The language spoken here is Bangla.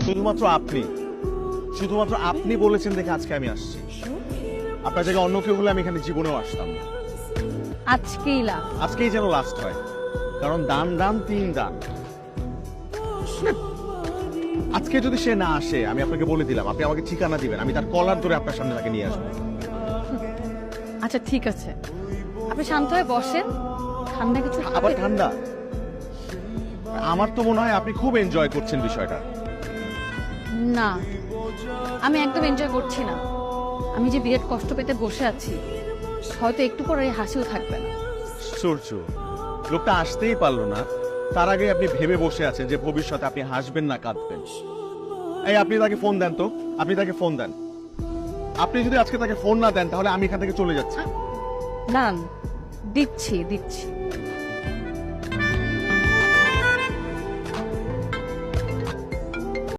শুধুমাত্র আপনি বলেছেন দেখে আজকে আমি আসছি। আপনার জায়গায় অন্য কেউ হলে আমি এখানে জীবনেও আসতাম না। আজকেই যেন লাস্ট হয়, কারণ দান দান তিন দান। আজকে যদি সে না আসে, আমি আপনাকে বলে দিলাম, আপনি আমাকে ঠিকানা দিবেন, আমি তার কলার ধরে আপনার সামনে তাকে নিয়ে আসবো। আচ্ছা ঠিক আছে, আপনি শান্ত হয়ে বসেন। ঠান্ডা কিছু আবার ঠান্ডা? আমার তো মনে হয় আপনি খুব এনজয় করছেন বিষয়টা। না, আমি একদম এনজয় করছি না। আমি যে বিরাট কষ্ট পেতে বসে আছি, হয়তো একটু পরে হাসিও থাকবে না। সূর্য, লোকটা আসতেই পারলো না, তার আগে আপনি ভেবে বসে আছেন যে ভবিষ্যতে আপনি হাসবেন না কাঁদবেন। এই আপনি তাকে ফোন দেন তো, আপনি তাকে ফোন দেন। আপনি যদি আজকে তাকে ফোন না দেন তাহলে আমি এখান থেকে চলে যাচ্ছি। না, দিচ্ছি।